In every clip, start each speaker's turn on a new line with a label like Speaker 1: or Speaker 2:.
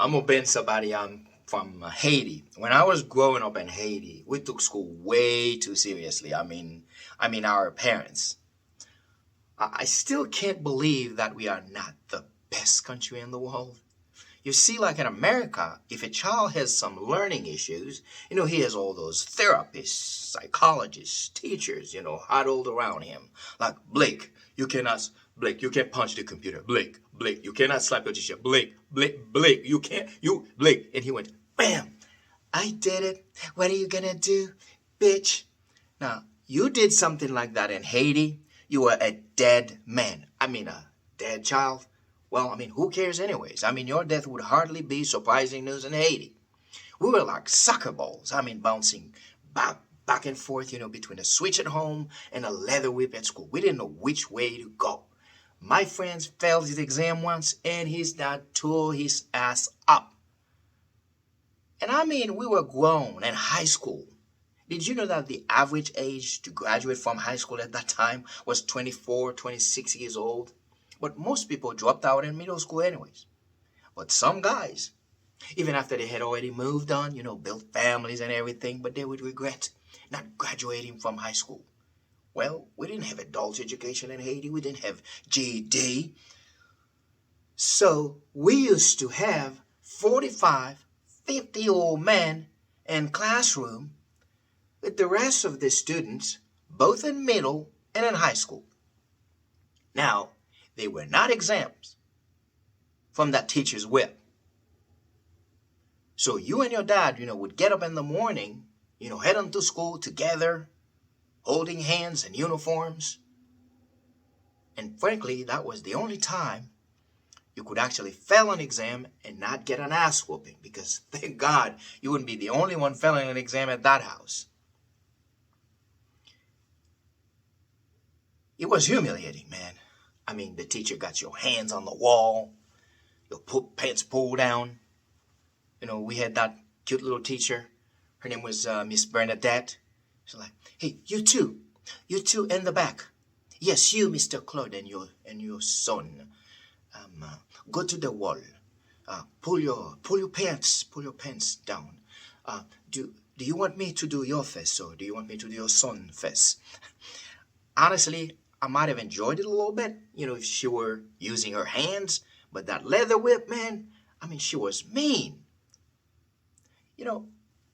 Speaker 1: I'm Obane Sabati. I'm from Haiti. When I was growing up in Haiti, we took school way too seriously. I mean our parents. I still can't believe that we are not the best country in the world. You see, like in America, if a child has some learning issues, he has all those therapists, psychologists, teachers, huddled around him. Like, Blake, you can't punch the computer. Blake, you cannot slap your teacher. Blake, Blake. And he went, bam, I did it. What are you gonna do, bitch? Now, you did something like that in Haiti, you were a dead man. A dead child. Well, who cares anyways? Your death would hardly be surprising news in Haiti. We were like soccer balls. Bouncing back and forth, between a switch at home and a leather whip at school. We didn't know which way to go. My friend failed his exam once and his dad tore his ass up. And we were grown in high school. Did you know that the average age to graduate from high school at that time was 24, 26 years old? But most people dropped out in middle school anyways. But some guys, even after they had already moved on, built families and everything, but they would regret not graduating from high school. Well, we didn't have adult education in Haiti. We didn't have GED. So we used to have 45, 50-year-old men in classroom with the rest of the students, both in middle and in high school. Now, they were not exams from that teacher's whip. So you and your dad, would get up in the morning, head on to school together, holding hands in uniforms. And frankly, that was the only time you could actually fail an exam and not get an ass whooping, because thank God you wouldn't be the only one failing an exam at that house. It was humiliating, man. The teacher got your hands on the wall, your pants pulled down. We had that cute little teacher. Her name was Miss Bernadette. She's like, hey, you two in the back. Yes, you, Mr. Claude, and your son. Go to the wall. Pull your pants down. Do you want me to do your face, or do you want me to do your son face? Honestly, I might have enjoyed it a little bit, if she were using her hands. But that leather whip, man, she was mean.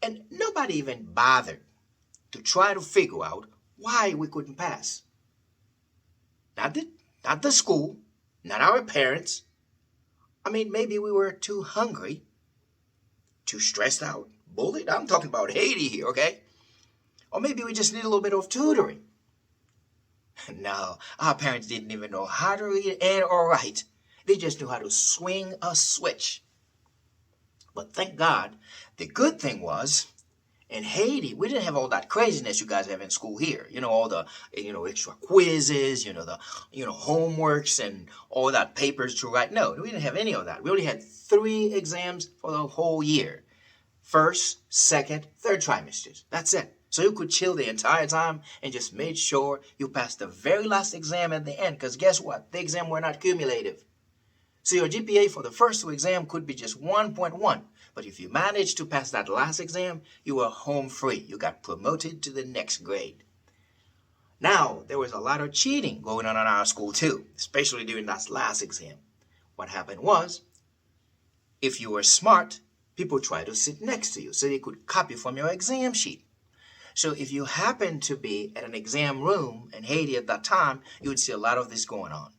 Speaker 1: And nobody even bothered to try to figure out why we couldn't pass. Not the school, not our parents. Maybe we were too hungry, too stressed out, bullied. I'm talking about Haiti here, okay? Or maybe we just need a little bit of tutoring. No, our parents didn't even know how to read and or write. They just knew how to swing a switch. But thank God, the good thing was, in Haiti, we didn't have all that craziness you guys have in school here. All the, extra quizzes, the, homeworks and all that papers to write. No, we didn't have any of that. We only had 3 exams for the whole year. First, second, third trimesters. That's it. So you could chill the entire time and just made sure you passed the very last exam at the end. Because guess what? The exam were not cumulative. So your GPA for the first 2 exams could be just 1.1. But if you managed to pass that last exam, you were home free. You got promoted to the next grade. Now, there was a lot of cheating going on in our school too, especially during that last exam. What happened was, if you were smart, people tried to sit next to you so they could copy from your exam sheet. So if you happened to be at an exam room in Haiti at that time, you would see a lot of this going on.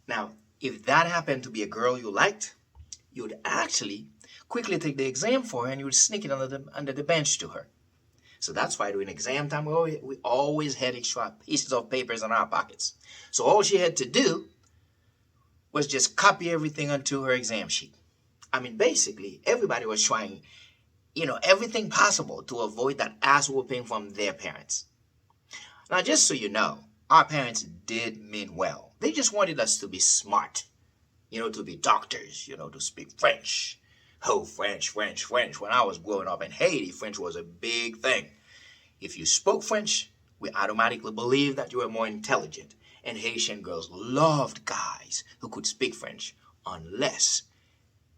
Speaker 1: Now, if that happened to be a girl you liked, you would actually quickly take the exam for her and you would sneak it under the bench to her. So that's why during exam time, we always had extra pieces of papers in our pockets. So all she had to do was just copy everything onto her exam sheet. I mean, basically, everybody was trying, everything possible to avoid that ass whooping from their parents. Now, just so you know, our parents did mean well. They just wanted us to be smart, to be doctors, to speak French. Oh, French, French, French. When I was growing up in Haiti, French was a big thing. If you spoke French, we automatically believed that you were more intelligent. And Haitian girls loved guys who could speak French unless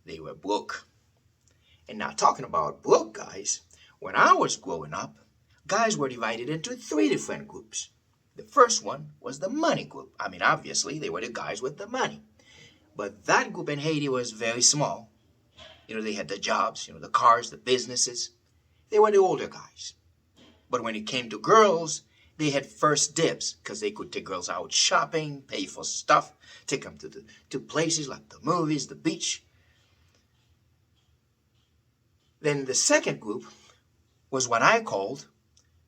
Speaker 1: they were broke. And now, talking about broke guys, when I was growing up, guys were divided into three different groups. The first one was the money group. I mean, obviously, they were the guys with the money. But that group in Haiti was very small. They had the jobs, the cars, the businesses. They were the older guys. But when it came to girls, they had first dibs because they could take girls out shopping, pay for stuff, take them to places like the movies, the beach. Then the second group was what I called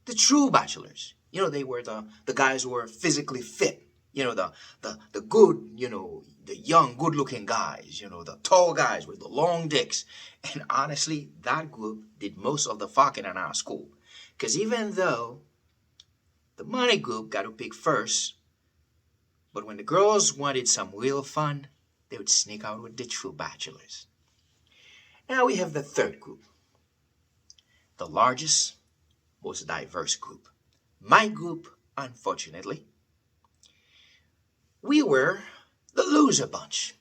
Speaker 1: the true bachelors. They were the guys who were physically fit. The good, the young, good-looking guys, the tall guys with the long dicks. And honestly, that group did most of the fucking in our school. Because even though the money group got to pick first, but when the girls wanted some real fun, they would sneak out with the true bachelors. Now we have the third group, the largest, most diverse group. My group, unfortunately, we were the loser bunch.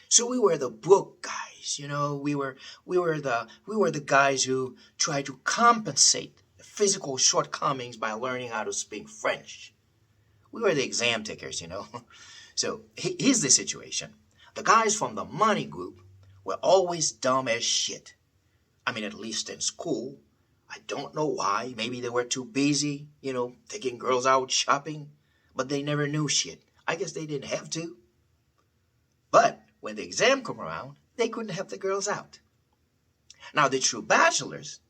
Speaker 1: So we were the broke guys, we were the guys who tried to compensate the physical shortcomings by learning how to speak French. We were the exam takers, So here's the situation. The guys from the money group were always dumb as shit. I mean, at least in school. I don't know why. Maybe they were too busy, taking girls out shopping. But they never knew shit. I guess they didn't have to. But when the exam come around, they couldn't help the girls out. Now, the true bachelors,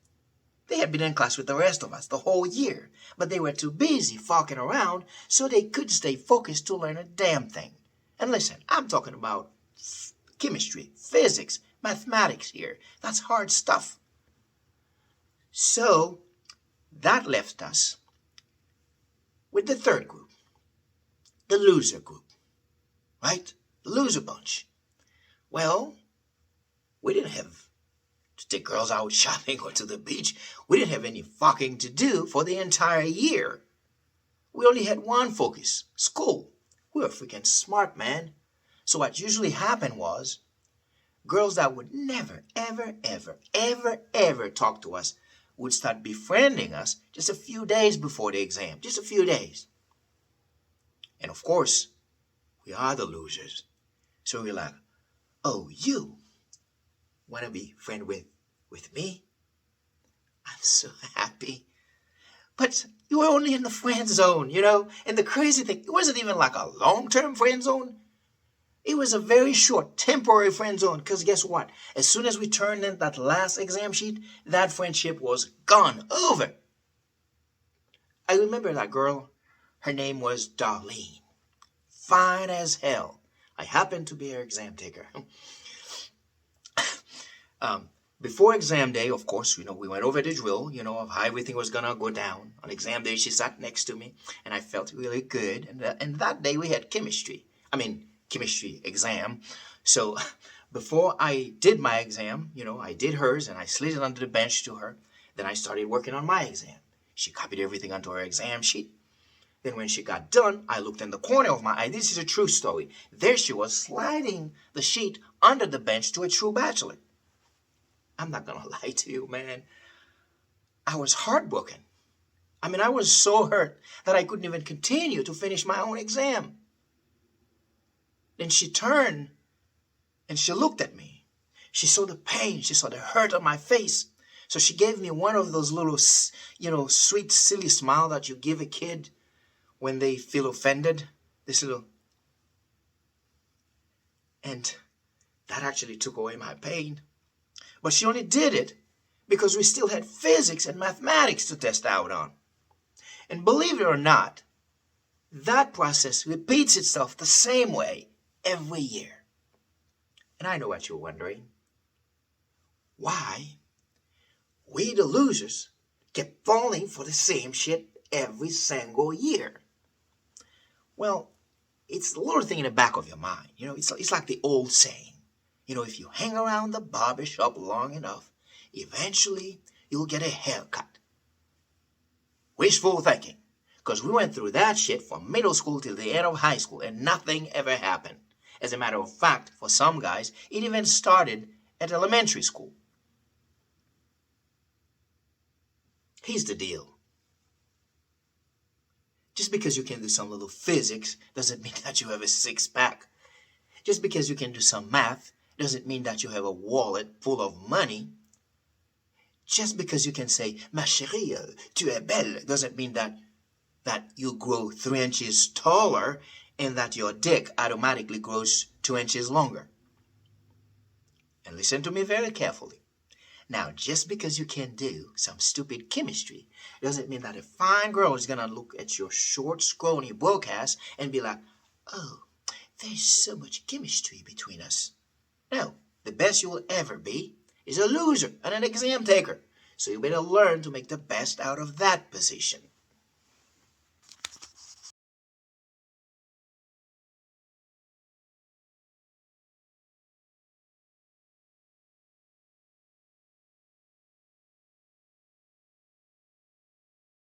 Speaker 1: they had been in class with the rest of us the whole year. But they were too busy fucking around, so they couldn't stay focused to learn a damn thing. And listen, I'm talking about chemistry, physics, mathematics here. That's hard stuff. So that left us with the third group, the loser group, right? The loser bunch. Well, we didn't have to take girls out shopping or to the beach. We didn't have any fucking to do for the entire year. We only had one focus, school. We were freaking smart, man. So what usually happened was, girls that would never, ever, ever, ever, ever talk to us would start befriending us just a few days before the exam. Just a few days. And of course, we are the losers. So we're like, oh, you want to be friend with me? I'm so happy. But you were only in the friend zone, And the crazy thing, it wasn't even like a long-term friend zone. It was a very short, temporary friend zone. Because guess what? As soon as we turned in that last exam sheet, that friendship was gone, over. I remember that girl. Her name was Darlene. Fine as hell. I happened to be her exam taker. Before exam day, of course, we went over the drill, of how everything was going to go down. On exam day, she sat next to me, and I felt really good. And that day, we had chemistry exam. So before I did my exam, I did hers, and I slid it under the bench to her. Then I started working on my exam. She copied everything onto her exam sheet. Then when she got done, I looked in the corner of my eye. This is a true story. There she was, sliding the sheet under the bench to a true bachelor. I'm not going to lie to you, man. I was heartbroken. I was so hurt that I couldn't even continue to finish my own exam. Then she turned and she looked at me. She saw the pain. She saw the hurt on my face. So she gave me one of those little, sweet, silly smile that you give a kid when they feel offended. This little. And that actually took away my pain. But she only did it because we still had physics and mathematics to test out on. And believe it or not, that process repeats itself the same way every year. And I know what you're wondering. Why we the losers kept falling for the same shit every single year? Well, it's a little thing in the back of your mind. It's like the old saying. If you hang around the barber shop long enough, eventually you'll get a haircut. Wishful thinking. Because we went through that shit from middle school till the end of high school and nothing ever happened. As a matter of fact, for some guys, it even started at elementary school. Here's the deal. Just because you can do some little physics doesn't mean that you have a six-pack. Just because you can do some math doesn't mean that you have a wallet full of money. Just because you can say, ma chérie, tu es belle, doesn't mean that you grow 3 inches taller and that your dick automatically grows 2 inches longer. And listen to me very carefully. Now, just because you can do some stupid chemistry doesn't mean that a fine girl is going to look at your short, scrawny broke ass and be like, oh, there's so much chemistry between us. No, the best you will ever be is a loser and an exam taker. So you better learn to make the best out of that position.